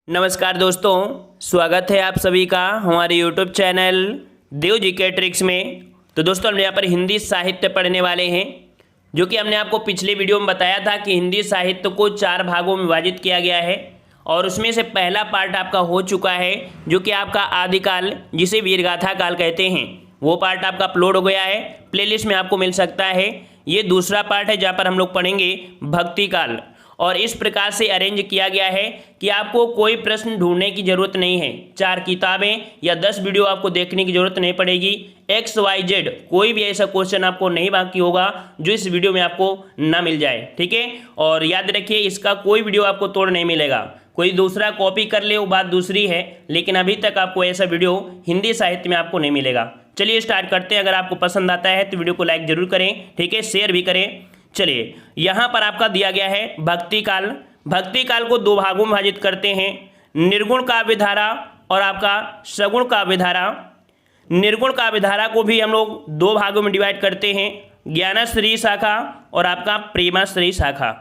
नमस्कार दोस्तों, स्वागत है आप सभी का हमारे YouTube चैनल देव जी के ट्रिक्स में। तो दोस्तों हम यहाँ पर हिंदी साहित्य पढ़ने वाले हैं, जो कि हमने आपको पिछले वीडियो में बताया था कि हिंदी साहित्य को 4 भागों में विभाजित किया गया है और उसमें से पहला पार्ट आपका हो चुका है, जो कि आपका आदिकाल, जिसे वीरगाथा काल कहते हैं, वो पार्ट आपका अपलोड हो गया है। प्लेलिस्ट में आपको मिल सकता है। ये दूसरा पार्ट है जहाँ पर हम लोग पढ़ेंगे भक्ति काल, और इस प्रकार से अरेंज किया गया है कि आपको कोई प्रश्न ढूंढने की जरूरत नहीं है। 4 किताबें या 10 वीडियो आपको देखने की जरूरत नहीं पड़ेगी। XYZ कोई भी ऐसा क्वेश्चन आपको नहीं बाकी होगा जो इस वीडियो में आपको ना मिल जाए, ठीक है। और याद रखिए, इसका कोई वीडियो आपको तोड़ नहीं मिलेगा। कोई दूसरा कॉपी कर ले वो बात दूसरी है, लेकिन अभी तक आपको ऐसा वीडियो हिंदी साहित्य में आपको नहीं मिलेगा। चलिए स्टार्ट करते हैं। अगर आपको पसंद आता है तो वीडियो को लाइक जरूर करें, ठीक है, शेयर भी करें। चलिए, यहाँ पर आपका दिया गया है भक्ति काल। भक्ति काल को 2 भागों में विभाजित करते हैं, निर्गुण काव्य धारा और आपका सगुण काव्य धारा। निर्गुण काव्य धारा को भी हम लोग 2 भागों में डिवाइड करते हैं, ज्ञानश्री शाखा और आपका प्रेमाश्री शाखा।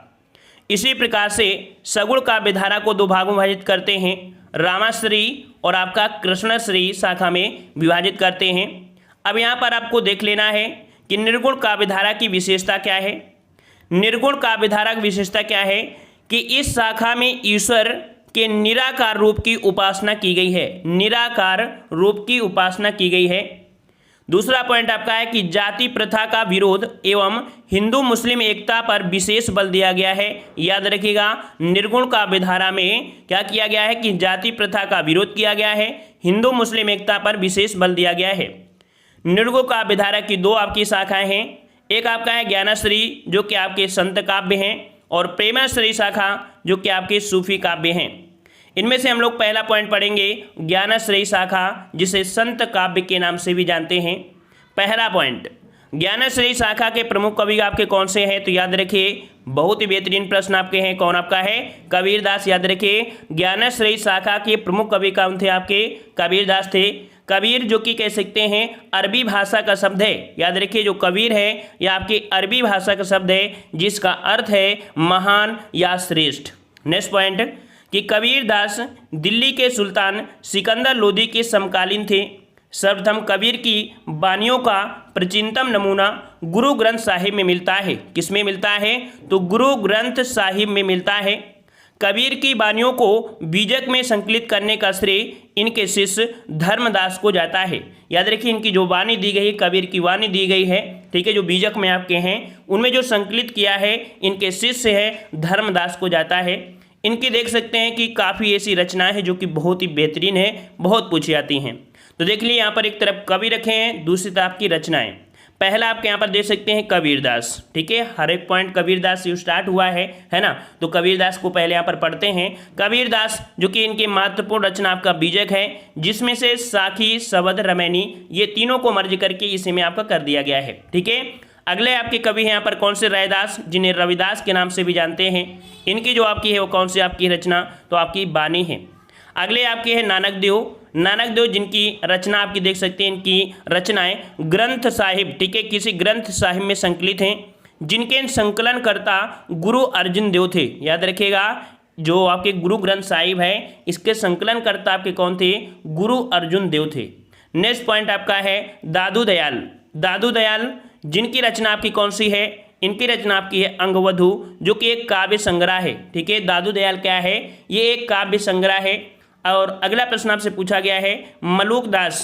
इसी प्रकार से सगुण काव्य धारा को 2 भागों में विभाजित करते हैं, रामाश्री और आपका कृष्णश्री शाखा में विभाजित करते हैं। अब यहाँ पर आपको देख लेना है कि निर्गुण काव्य धारा की विशेषता क्या है। निर्गुण काव्य धारा की विशेषता क्या है कि इस शाखा में ईश्वर के निराकार रूप की उपासना की गई है। निराकार रूप की उपासना की गई है। दूसरा पॉइंट आपका है कि जाति प्रथा का विरोध एवं हिंदू मुस्लिम एकता पर विशेष बल दिया गया है। याद रखिएगा, निर्गुण काव्य धारा में क्या किया गया है कि जाति प्रथा का विरोध किया गया है, हिंदू मुस्लिम एकता पर विशेष बल दिया गया है। निर्गुण काव्य धारा की 2 आपकी शाखाएं हैं। एक आपका है ज्ञानश्री, जो कि आपके संत काव्य हैं, और प्रेमाश्री शाखा, जो कि आपके सूफी काव्य हैं। इनमें से हम लोग पहला पॉइंट पढ़ेंगे ज्ञानश्री शाखा, जिसे संत काव्य के नाम से भी जानते हैं। पहला पॉइंट, ज्ञानश्री शाखा के प्रमुख कवि आपके कौन से हैं? तो याद रखिए, बहुत ही बेहतरीन प्रश्न आपके हैं। कौन आपका है? कबीरदास। याद रखिए, ज्ञानश्री शाखा के प्रमुख कवि कौन थे आपके? कबीरदास थे। कबीर जो कि कह सकते हैं अरबी भाषा का शब्द है। याद रखिए, जो कबीर है यह आपकी अरबी भाषा का शब्द है, जिसका अर्थ है महान या श्रेष्ठ। नेक्स्ट पॉइंट कि कबीरदास दिल्ली के सुल्तान सिकंदर लोदी के समकालीन थे। सर्वप्रथम कबीर की वाणियों का प्राचीनतम नमूना गुरु ग्रंथ साहिब में मिलता है। किसमें मिलता है? तो गुरु ग्रंथ साहिब में मिलता है। कबीर की वाणियों को बीजक में संकलित करने का श्रेय इनके शिष्य धर्मदास को जाता है। याद रखिए, इनकी जो वाणी दी गई, कबीर की वाणी दी गई है, ठीक है, जो बीजक में आपके हैं, उनमें जो संकलित किया है इनके शिष्य है धर्मदास को जाता है। इनकी देख सकते हैं कि काफ़ी ऐसी रचनाएं हैं जो कि बहुत ही बेहतरीन है, बहुत पूछी जाती हैं। तो देख लीजिए, यहाँ पर एक तरफ कवि रखे हैं, दूसरी तरफ आपकी रचनाएं। पहला आपके यहाँ पर देख सकते हैं कबीरदास, ठीक है, हर एक पॉइंट कबीरदास से स्टार्ट हुआ है ना। तो कबीरदास को पहले यहाँ पर पढ़ते हैं। कबीरदास जो कि इनकी महत्वपूर्ण रचना आपका बीजक है, जिसमें से साखी, शबद, रमैनी, ये तीनों को मर्ज करके इसी में आपका कर दिया गया है, ठीक है। अगले आपके कवि हैं यहाँ पर कौन से? रैदास, जिन्हें रविदास के नाम से भी जानते हैं। इनकी जो आपकी है वो कौन सी आपकी रचना? तो आपकी बानी है। अगले आपके हैं नानक देव। नानक देव जिनकी रचना आपकी देख सकते हैं, इनकी रचनाएं ग्रंथ साहिब, ठीक है, किसी ग्रंथ साहिब में संकलित हैं, जिनके संकलनकर्ता गुरु अर्जुन देव थे। याद रखिएगा, जो आपके गुरु ग्रंथ साहिब है, इसके संकलनकर्ता आपके कौन थे? गुरु अर्जुन देव थे। नेक्स्ट पॉइंट आपका है दादू दयाल। दादू दयाल जिनकी रचना आपकी कौन सी है? इनकी रचना आपकी है अंगवधु, जो कि एक काव्य संग्रह है, ठीक है। दादू दयाल क्या है? ये एक काव्य संग्रह है। और अगला प्रश्न आपसे पूछा गया है मलूक दास।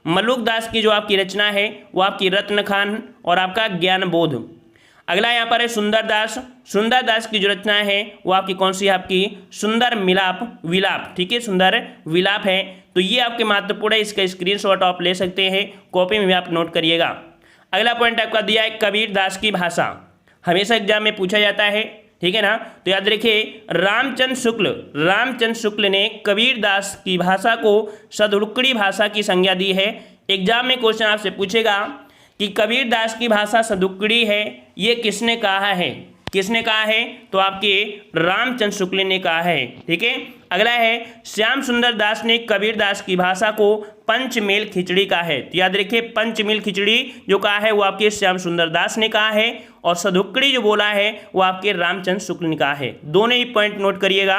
मलूक दास की जो आपकी रचना है वो आपकी रत्न खान और आपका ज्ञान बोध। अगला यहाँ पर है सुंदर दास। सुंदर दास की जो रचना है वो आपकी कौन सी है? आपकी सुंदर मिलाप विलाप, ठीक है, सुंदर विलाप है। तो ये आपके महत्वपूर्ण है, इसका स्क्रीनशॉट आप ले सकते हैं, कॉपी में भी आप नोट करिएगा। अगला पॉइंट आपका दिया है कबीर दास की भाषा। हमेशा एग्जाम में पूछा जाता है, ठीक है ना। तो याद रखिए, रामचंद्र शुक्ल ने कबीर दास की भाषा को सदुक्कड़ी भाषा की संज्ञा दी है। एग्जाम में क्वेश्चन आपसे पूछेगा कि कबीर दास की भाषा सदुक्कड़ी है, ये किसने कहा है? किसने कहा है? तो आपके रामचंद्र शुक्ल ने कहा है, ठीक है। अगला है श्याम सुंदर दास ने कबीर दास की भाषा को पंचमेल खिचड़ी कहा है। तो याद रखिए, पंचमेल खिचड़ी जो कहा है वो आपके श्याम सुंदर दास ने कहा है, और सदुक्कड़ी जो बोला है वो आपके रामचंद्र शुक्ल ने कहा है। दोनों ही पॉइंट नोट करिएगा।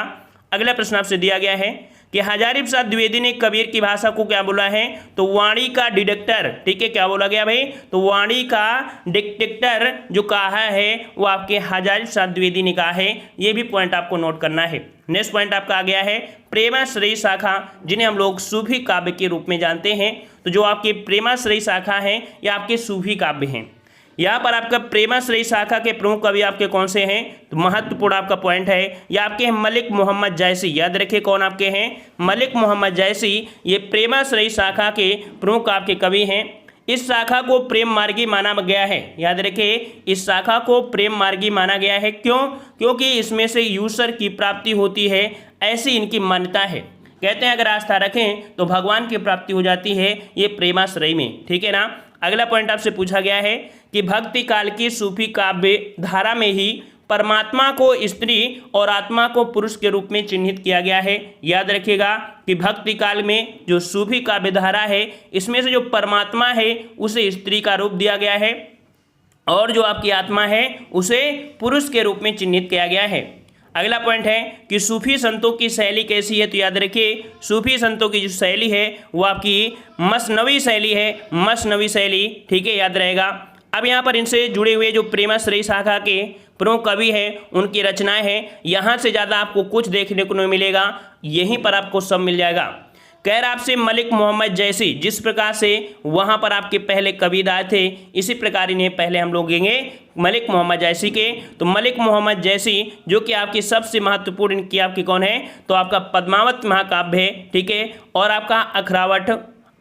अगला प्रश्न आपसे दिया गया है कि हजारी प्रसाद द्विवेदी ने कबीर की भाषा को क्या बोला है, तो वाणी का डिटेक्टर। ठीक है, क्या बोला गया भाई, तो वाणी का डिटेक्टर जो कहा है वो आपके हजारी प्रसाद द्विवेदी ने कहा है। ये भी पॉइंट आपको नोट करना है। नेक्स्ट पॉइंट आपका आ गया है प्रेमाश्रयी शाखा, जिन्हें हम लोग सूफी काव्य के रूप में जानते हैं। तो जो आपके प्रेमाश्रयी शाखा है ये आपके सूफी काव्य हैं। यहाँ पर आपका प्रेमाश्रयी शाखा के प्रमुख कवि आपके कौन से हैं, तो महत्वपूर्ण आपका पॉइंट है ये आपके हैं मलिक मोहम्मद जैसी। याद रखिए कौन आपके हैं, मलिक मोहम्मद जैसी। ये प्रेमाश्रयी शाखा के प्रमुख आपके कवि हैं। इस शाखा को प्रेम मार्गी माना गया है। याद रखिए इस शाखा को प्रेम मार्गी माना गया है। क्यों, क्योंकि इसमें से ईश्वर की प्राप्ति होती है, ऐसी इनकी मान्यता है। कहते हैं अगर आस्था रखें तो भगवान की प्राप्ति हो जाती है, ये प्रेमाश्रयी में। ठीक है ना। अगला पॉइंट आपसे पूछा गया है कि भक्ति काल की सूफी काव्य धारा में ही परमात्मा को स्त्री और आत्मा को पुरुष के रूप में चिन्हित किया गया है। याद रखिएगा कि भक्ति काल में जो सूफी काव्य धारा है इसमें से जो परमात्मा है उसे स्त्री का रूप दिया गया है और जो आपकी आत्मा है उसे पुरुष के रूप में चिन्हित किया गया है। अगला पॉइंट है कि सूफी संतों की शैली कैसी है, तो याद रखिए सूफी संतों की जो शैली है वो आपकी मसनवी शैली है, मसनवी शैली। ठीक है, याद रहेगा। अब यहाँ पर इनसे जुड़े हुए जो प्रेमाश्रयी शाखा के प्रमुख कवि हैं उनकी रचनाएं हैं, यहाँ से ज़्यादा आपको कुछ देखने को नहीं मिलेगा, यहीं पर आपको सब मिल जाएगा। कह रहा आपसे मलिक मोहम्मद जैसी, जिस प्रकार से वहाँ पर आपके पहले कबीरदार थे इसी प्रकार इन्हें पहले हम लोग लेंगे मलिक मोहम्मद जैसी के। तो मलिक मोहम्मद जैसी जो कि आपकी सबसे महत्वपूर्ण इनकी आपकी कौन है, तो आपका पद्मावत महाकाव्य है। ठीक है, और आपका अखरावट,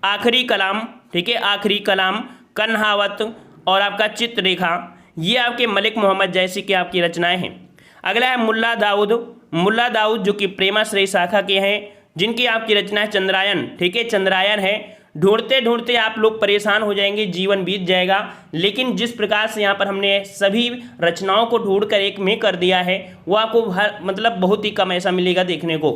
आखिरी कलाम, ठीक है, आखिरी कलाम, कन्हावत और आपका चित्ररेखा, ये आपके मलिक मोहम्मद जैसी की आपकी रचनाएं हैं। अगला है मुल्ला दाऊद। मुल्ला दाऊद जो कि प्रेमाश्रयी शाखा के हैं, जिनकी आपकी रचना है चंद्रायन। ठीक है, चंद्रायन है। ढूंढते ढूंढते आप लोग परेशान हो जाएंगे, जीवन बीत जाएगा, लेकिन जिस प्रकार से यहाँ पर हमने सभी रचनाओं को ढूंढकर एक में कर दिया है वो आपको मतलब बहुत ही कम ऐसा मिलेगा देखने को।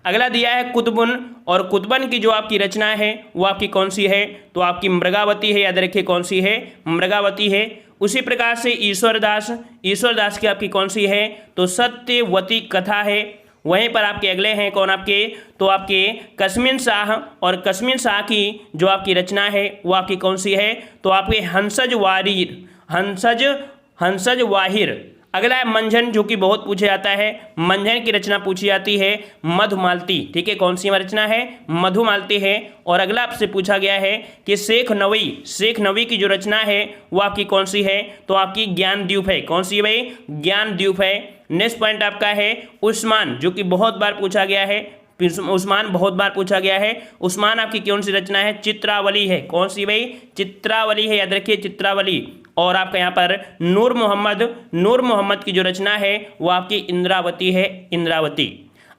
अगला दिया है कुतुबुन, और कुतुबन की जो आपकी रचना है वो आपकी कौन सी है, तो आपकी मृगावती है। याद रखिए कौन सी है, मृगावती है। उसी प्रकार से ईश्वरदास, ईश्वरदास की आपकी कौन सी है, तो सत्यवती कथा है। वहीं पर आपके अगले हैं कौन आपके, तो आपके कस्मिन शाह, और कस्मिन शाह की जो आपकी रचना है वो आपकी कौन सी है, तो आपके हंसज वारिर, हंसज वाहिर। अगला है मंझन, जो कि बहुत पूछा जाता है। मंझन की रचना पूछी जाती है मधुमालती। ठीक है, कौन सी रचना है, मधुमालती है। और अगला आपसे पूछा गया है कि शेख नवी, शेख नवी की जो रचना है वो आपकी कौन सी है, तो आपकी ज्ञानद्वीप है। कौन सी है भाई, ज्ञानद्वीप है। नेक्स्ट पॉइंट आपका है उस्मान, जो कि बहुत बार पूछा गया है, उस्मान बहुत बार पूछा गया है। उस्मान आपकी कौन सी रचना है, चित्रावली है। कौन सी भाई, चित्रावली है। याद रखिए चित्रावली। और आपका यहाँ पर नूर मोहम्मद की जो रचना है वो आपकी इंद्रावती है, इंद्रावती।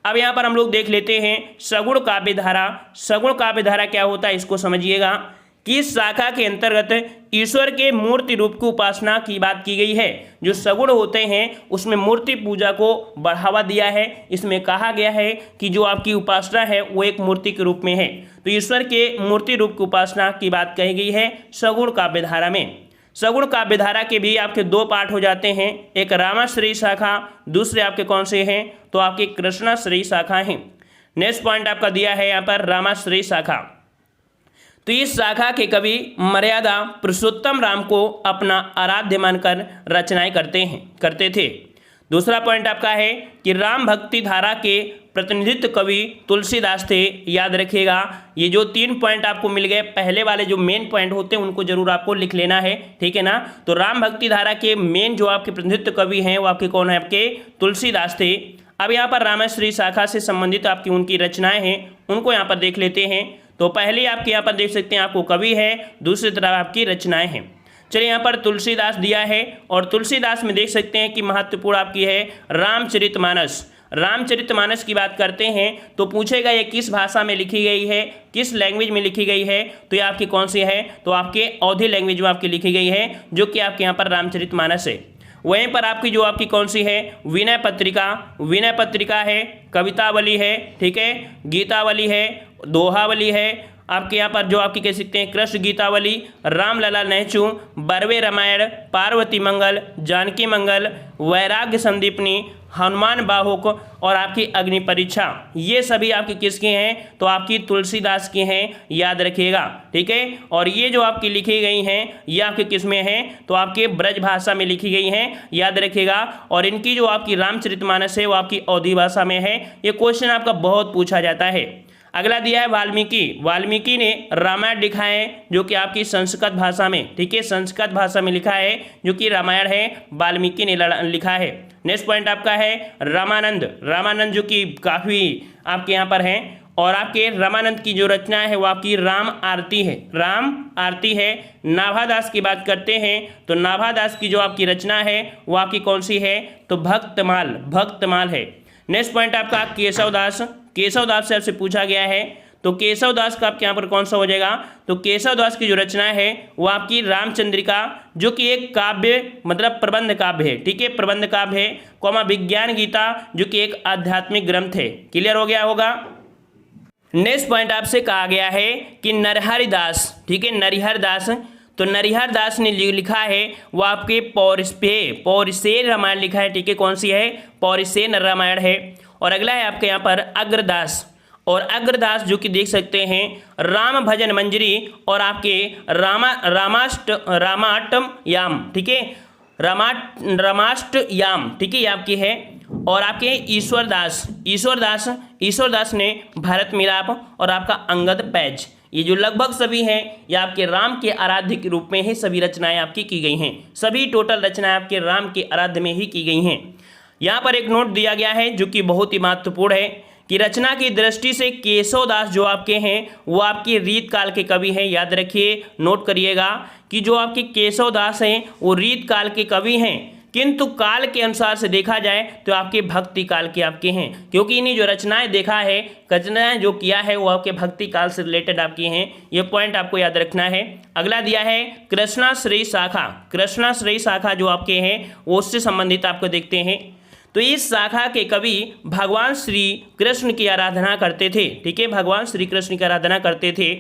अब यहाँ पर हम लोग देख लेते हैं सगुण काव्य धारा। सगुण काव्य धारा क्या होता है इसको समझिएगा कि इस शाखा के अंतर्गत ईश्वर के मूर्ति रूप की उपासना की बात की गई है। जो सगुण होते हैं उसमें मूर्ति पूजा को बढ़ावा दिया है। इसमें कहा गया है कि जो आपकी उपासना है वो एक मूर्ति के रूप में है, तो ईश्वर के मूर्ति रूप की उपासना की बात कही गई है सगुण काव्य धारा में। सगुण काव्य धारा के भी आपके दो पार्ट हो जाते हैं, एक रामाश्रयी शाखा, दूसरे आपके कौन से हैं, तो आपके कृष्णाश्रयी शाखा हैं। नेक्स्ट पॉइंट आपका दिया है यहाँ पर रामाश्रयी शाखा। तो इस शाखा के कवि मर्यादा पुरुषोत्तम राम को अपना आराध्य मानकर रचनाएं करते थे। दूसरा पॉइंट आपका है कि राम भक्ति धारा के प्रतिनिधित्व कवि तुलसीदास थे। याद रखिएगा ये जो 3 पॉइंट आपको मिल गए, पहले वाले जो मेन पॉइंट होते हैं उनको जरूर आपको लिख लेना है। ठीक है ना। तो राम भक्ति धारा के मेन जो आपके प्रतिनिधित्व कवि हैं वो आपके कौन है, आपके तुलसीदास थे। अब यहाँ पर रामाश्रयी शाखा से संबंधित आपकी उनकी रचनाएं हैं, उनको यहाँ पर देख लेते हैं। तो पहले आपके यहाँ पर देख सकते हैं आपको कवि है, दूसरी तरफ आपकी रचनाएं हैं। चलिए यहाँ पर तुलसीदास दिया है, और तुलसीदास में देख सकते हैं कि महत्वपूर्ण आपकी है रामचरितमानस। रामचरितमानस की बात करते हैं तो पूछेगा ये किस भाषा में लिखी गई है, किस लैंग्वेज में लिखी गई है, तो ये आपकी कौन सी है, तो आपके अवधी लैंग्वेज में आपकी लिखी गई है, जो कि आपके यहाँ पर रामचरितमानस है। वहीं पर आपकी जो आपकी कौन सी है, विनय पत्रिका है, कवितावली है, ठीक है, गीतावली है, दोहावली है, आपके यहाँ पर जो आपकी कह सकते हैं कृष्ण गीतावली, रामलला नहचू, बरवे रामायण, पार्वती मंगल, जानकी मंगल, वैराग्य संदीपनी, हनुमान बाहुक और आपकी अग्नि परीक्षा, ये सभी आपकी किसके हैं? तो आपकी तुलसीदास की हैं, याद रखिएगा, ठीक है। और ये जो आपकी लिखी गई हैं ये आपके किस में हैं? तो आपके ब्रज भाषा में लिखी गई हैं, याद रखिएगा। और इनकी जो आपकी रामचरितमानस है वो आपकी अवधी भाषा में है। ये क्वेश्चन आपका बहुत पूछा जाता है। अगला दिया है वाल्मीकि ने रामायण लिखा है जो कि आपकी संस्कृत भाषा में, ठीक है, संस्कृत भाषा में लिखा है जो कि रामायण है, वाल्मीकि ने लिखा है। नेक्स्ट पॉइंट आपका है रामानंद जो कि काफ़ी आपके यहाँ पर हैं। और आपके रामानंद की जो रचना है वो आपकी राम आरती है। नाभादास की बात करते हैं तो नाभादास की जो आपकी रचना है वो आपकी कौन सी है? तो भक्तमाल है। नेक्स्ट पॉइंट आपका केशवदास से आपसे पूछा गया है, तो केशवदास का आपके यहाँ पर कौन सा हो जाएगा? तो केशवदास की जो रचना है वो आपकी रामचंद्रिका जो कि एक काव्य मतलब प्रबंध काव्य है, ठीक है, प्रबंध काव्य है, कौमा विज्ञान गीता जो कि एक आध्यात्मिक ग्रंथ है। क्लियर हो गया होगा। नेक्स्ट पॉइंट आपसे कहा गया है कि नरहरिदास, ठीक है, नरहरिदास, तो नरहरिदास ने लिखा है वो आपके पौरिसेन रामायण लिखा है, ठीक है, कौन सी है? पौरिसेन रामायण है। और अगला है आपके यहाँ पर अग्रदास जो कि देख सकते हैं राम भजन मंजरी और आपके रामाष्टयाम, ठीक है, रामाष्टयाम, ठीक है, ये आपकी है। और आपके ईश्वरदास ने भारत मिलाप और आपका अंगद पैज, ये जो लगभग सभी हैं ये आपके राम के आराध्य के रूप में ही सभी रचनाएं आपकी की गई हैं। सभी टोटल रचनाएं आपके राम के आराध्य में ही की गई हैं। यहाँ पर एक नोट दिया गया है जो कि बहुत ही महत्वपूर्ण है कि रचना की दृष्टि से केशवदास जो आपके हैं वो आपके रीत काल के कवि हैं। याद रखिए, नोट करिएगा कि जो आपके केशवदास हैं वो रीत काल के कवि हैं, किंतु काल के अनुसार से देखा जाए तो आपके भक्ति काल के आपके हैं, क्योंकि इन्हीं जो रचनाएं देखा है, रचनाएं जो किया है वो आपके भक्ति काल से रिलेटेड आपकी हैं। ये पॉइंट आपको याद रखना है। अगला दिया है कृष्णाश्रयी शाखा जो आपके हैं वो उससे संबंधित आपको देखते हैं। तो इस शाखा के कवि भगवान श्री कृष्ण की आराधना करते थे, ठीक है, भगवान श्री कृष्ण की आराधना करते थे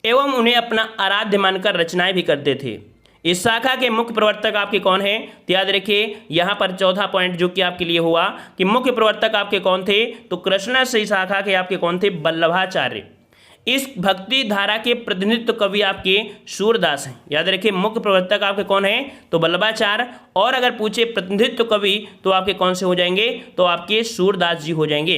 एवं उन्हें अपना आराध्य मानकर रचनाएं भी करते थे। इस शाखा के मुख्य प्रवर्तक आपके कौन हैं? तो याद रखिए यहाँ पर चौथा पॉइंट जो कि आपके लिए हुआ कि मुख्य प्रवर्तक आपके कौन थे? तो कृष्णाश्रयी शाखा के आपके कौन थे? वल्लभाचार्य। इस भक्ति धारा के प्रतिनिधित्व कवि आपके सूरदास हैं। याद रखिए, मुख्य प्रवर्तक आपके कौन हैं? तो वल्लभाचार्य। और अगर पूछे प्रतिनिधित्व कवि तो आपके कौन से हो जाएंगे? तो आपके सूरदास जी हो जाएंगे।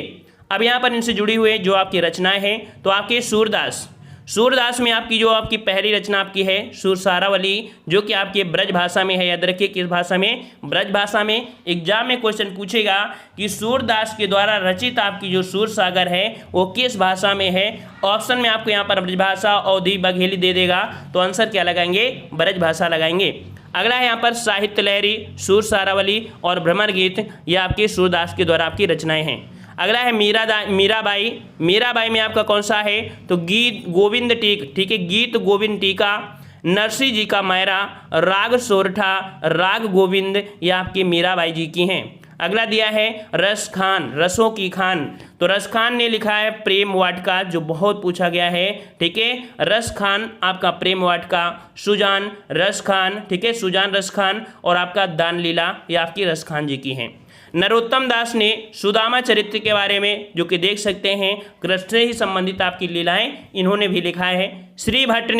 अब यहाँ पर इनसे जुड़ी हुए जो आपकी रचनाएं हैं तो आपके सूरदास में आपकी जो आपकी पहली रचना आपकी है सुरसारावली जो कि आपके ब्रज भाषा में है। याद रखिए, किस भाषा में? ब्रज भाषा में। एग्जाम में क्वेश्चन पूछेगा कि सूरदास के द्वारा रचित आपकी जो सूरसागर है वो किस भाषा में है। ऑप्शन में आपको यहाँ पर ब्रज भाषा, अवधी, बघेली दे देगा, तो आंसर क्या लगाएंगे? ब्रज भाषा लगाएंगे। अगला है यहाँ पर साहित्य लहरी, सुरसारावली और भ्रमर गीत, ये आपके सूरदास के द्वारा आपकी रचनाएं हैं। अगला है मीराबाई में आपका कौन सा है? तो गीत गोविंद टीक, ठीक है, गीत गोविंद टीका, नरसिंह जी का मायरा, राग सोरठा, राग गोविंद, ये आपकी मीराबाई जी की हैं। अगला दिया है रसों की खान, तो रस खान ने लिखा है प्रेम वाटिका जो बहुत पूछा गया है, ठीक है, रस खान आपका प्रेम वाटिका, सुजान रस खान, ठीक है, सुजान रस खान और आपका दान लीला, ये आपकी रस खान जी की हैं। नरोत्तम दास ने सुदामा चरित्र के बारे में जो कि देख सकते हैं कृष्ण से ही संबंधित आपकी लीलाएं इन्होंने भी लिखा है। श्री भट्ट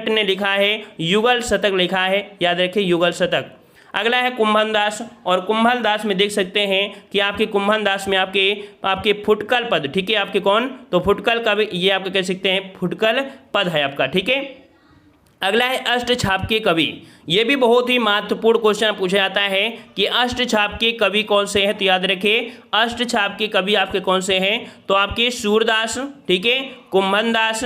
ने लिखा है युगल शतक लिखा है। याद रखिए, युगल शतक। अगला है कुंभल दास, और कुंभल दास में देख सकते हैं कि आपके कुंभल दास में आपके फुटकल पद, ठीक है, आपके कौन? तो फुटकल का भी ये आपके कह सकते हैं फुटकल पद है आपका, ठीक है। अगला है अष्टछाप के कवि, ये भी बहुत ही महत्वपूर्ण क्वेश्चन पूछा जाता है कि अष्टछाप के कवि कौन से हैं। तो याद रखिए, अष्टछाप के कवि आपके कौन से हैं? तो आपके सूरदास, ठीक है, कुंभल दास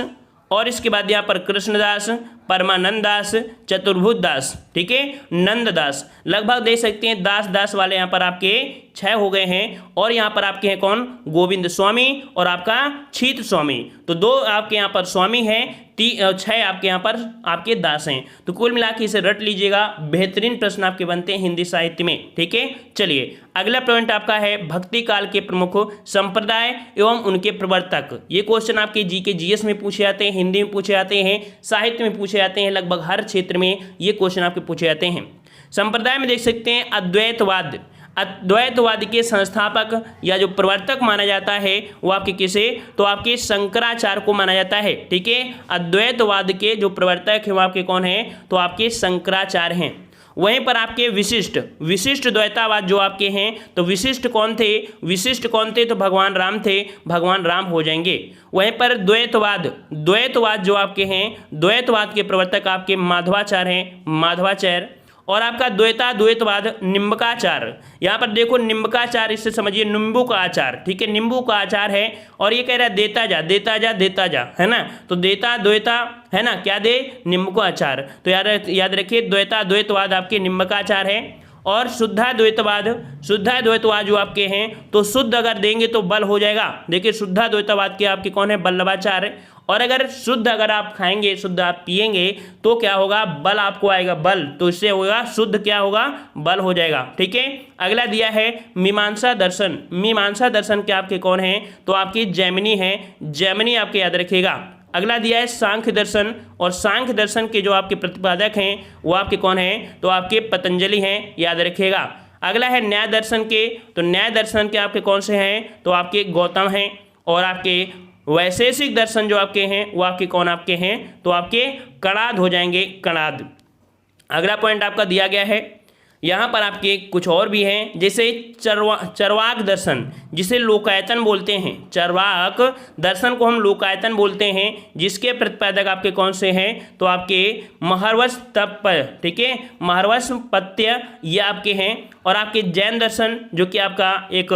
और इसके बाद यहाँ पर कृष्णदास, परमानंद दास, चतुर्भुज दास, ठीक है, नंददास। लगभग देख सकते हैं दास वाले यहाँ पर आपके 6 हो गए हैं। और यहाँ पर आपके हैं कौन? गोविंद स्वामी और आपका छीत स्वामी। तो 2 आपके यहाँ पर स्वामी हैं, 6 आपके यहाँ पर आपके दास हैं। तो कुल मिला के इसे रट लीजिएगा, बेहतरीन प्रश्न आपके बनते हैं हिंदी साहित्य में, ठीक है। चलिए अगला पॉइंट आपका है भक्ति काल के प्रमुख संप्रदाय एवं उनके प्रवर्तक। ये क्वेश्चन आपके जीके जीएस में पूछे जाते हैं, हिंदी में पूछे जाते हैं, साहित्य में पूछे जाते हैं, लगभग हर क्षेत्र में ये क्वेश्चन आपके पूछे जाते हैं। संप्रदाय में देख सकते हैं अद्वैतवाद के संस्थापक या जो प्रवर्तक माना जाता है वो आपके किसे, तो आपके शंकराचार्य को माना जाता है। ठीक है, अद्वैतवाद के जो प्रवर्तक हैं वो आपके कौन हैं, तो आपके शंकराचार्य हैं। वहीं पर आपके विशिष्ट द्वैतावाद जो आपके हैं, तो विशिष्ट कौन थे, तो भगवान राम थे, भगवान राम हो जाएंगे। वहीं पर द्वैतवाद जो आपके हैं, द्वैतवाद के प्रवर्तक आपके माधवाचार्य हैं, माधवाचार्य। और आपका द्वैतवाद निम्बकाचार्य, यहाँ पर देखो निम्बकाचार्य, इससे समझिए नींबू का आचार। ठीक है, नींबू का आचार है। और ये कह रहा है देता जा, है ना, तो द्वैता है ना, क्या दे, नींबू का आचार। तो याद रखिए द्वैतवाद आपके निम्बकाचार है। और शुद्धाद्वैतवाद जो आपके हैं, तो शुद्ध अगर देंगे तो बल हो जाएगा। देखिए शुद्धाद्वैतवाद के आपके कौन है, बल्लभाचार्य। और अगर शुद्ध अगर आप खाएंगे, शुद्ध आप पिएंगे तो क्या होगा, बल आपको आएगा, बल, तो इससे होगा शुद्ध, क्या होगा, बल हो जाएगा। ठीक है, अगला दिया है मीमांसा दर्शन के आपके कौन हैं, तो आपकी जैमिनी है, जैमिनी आपके याद रखिएगा। अगला दिया है सांख्य दर्शन, और सांख्य दर्शन के जो आपके प्रतिपादक हैं वो आपके कौन हैं, तो आपके पतंजलि हैं, याद रखिएगा। अगला है न्याय दर्शन के, तो न्याय दर्शन के आपके कौन से हैं, तो आपके गौतम हैं। और आपके वैशेषिक दर्शन जो आपके हैं वो आपके कौन आपके हैं, तो आपके कणाद हो जाएंगे, कणाद। अगला पॉइंट आपका दिया गया है, यहाँ पर आपके कुछ और भी हैं, जैसे चरवाक दर्शन, जिसे लोकायतन बोलते हैं। चरवाक दर्शन को हम लोकायतन बोलते हैं, जिसके प्रतिपादक आपके कौन से हैं, तो आपके महर्वशपत्य। ठीक है, महर्वशपत्य ये आपके हैं। और आपके जैन दर्शन जो कि आपका एक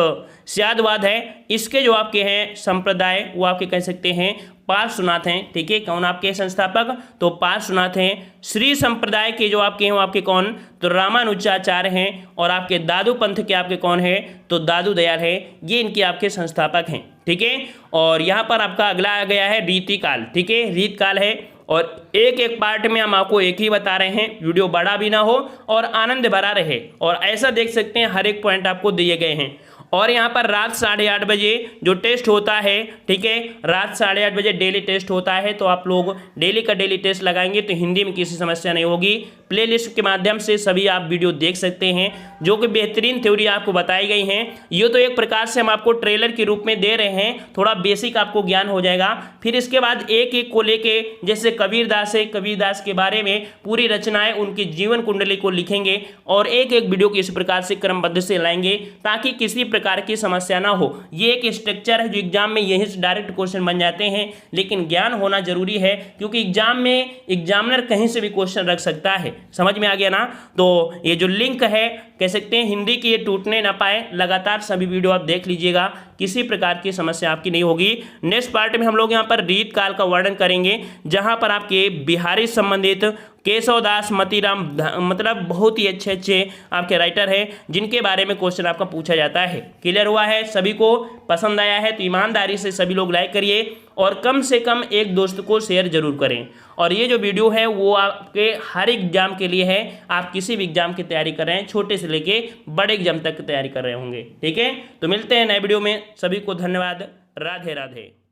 स्यादवाद है, इसके जो आपके हैं संप्रदाय वो आपके कह सकते हैं पार्श्वनाथ हैं। ठीक है, कौन आपके संस्थापक, तो पार्श्वनाथ हैं। श्री संप्रदाय के जो आपके हैं वो आपके कौन, तो रामानुजाचार्य हैं। और आपके दादू पंथ के आपके कौन है, तो दादू दयाल है, ये इनके आपके संस्थापक हैं। ठीक है, और यहाँ पर आपका अगला आ गया है रीतिकाल। ठीक है, रीतकाल है, और एक पार्ट में हम आपको एक ही बता रहे हैं, वीडियो बड़ा भी ना हो और आनंद भरा रहे। और ऐसा देख सकते हैं हर एक पॉइंट आपको दिए गए हैं। और यहाँ पर रात 8:30 बजे जो टेस्ट होता है, ठीक है, रात 8:30 बजे डेली टेस्ट होता है, तो आप लोग डेली का डेली टेस्ट लगाएंगे तो हिंदी में किसी समस्या नहीं होगी। प्लेलिस्ट के माध्यम से सभी आप वीडियो देख सकते हैं, जो कि बेहतरीन थ्योरी आपको बताई गई हैं। ये तो एक प्रकार से हम आपको ट्रेलर के रूप में दे रहे हैं, थोड़ा बेसिक आपको ज्ञान हो जाएगा। फिर इसके बाद एक को लेके, जैसे कबीरदास है, कबीरदास के बारे में पूरी रचनाएं, उनकी जीवन कुंडली को लिखेंगे और एक वीडियो को इस प्रकार से क्रमबद्ध से लाएंगे ताकि किसी प्रकार की समस्या ना हो। ये एक स्ट्रक्चर है जो एग्जाम में यही से डायरेक्ट क्वेश्चन बन जाते हैं, लेकिन ज्ञान होना जरूरी है, क्योंकि एग्जाम में एग्जामिनर कहीं से भी क्वेश्चन रख सकता है। समझ में आ गया ना। तो ये जो लिंक है, कह सकते हैं हिंदी की, ये टूटने ना पाए, लगातार सभी वीडियो आप देख लीजिएगा, किसी प्रकार की समस्या आपकी नहीं होगी। नेक्स्ट पार्ट में हम लोग यहाँ पर रीत काल का वर्णन करेंगे, जहाँ पर आपके बिहारी संबंधित केशवदास मतीराम, मतलब बहुत ही अच्छे आपके राइटर हैं, जिनके बारे में क्वेश्चन आपका पूछा जाता है। क्लियर हुआ है, सभी को पसंद आया है तो ईमानदारी से सभी लोग लाइक करिए और कम से कम एक दोस्त को शेयर जरूर करें। और ये जो वीडियो है वो आपके हर एग्जाम के लिए है, आप किसी भी एग्जाम की तैयारी कर रहे हैं, छोटे से लेके बड़े एग्जाम तक की तैयारी कर रहे होंगे। ठीक है, तो मिलते हैं नए वीडियो में, सभी को धन्यवाद, राधे राधे।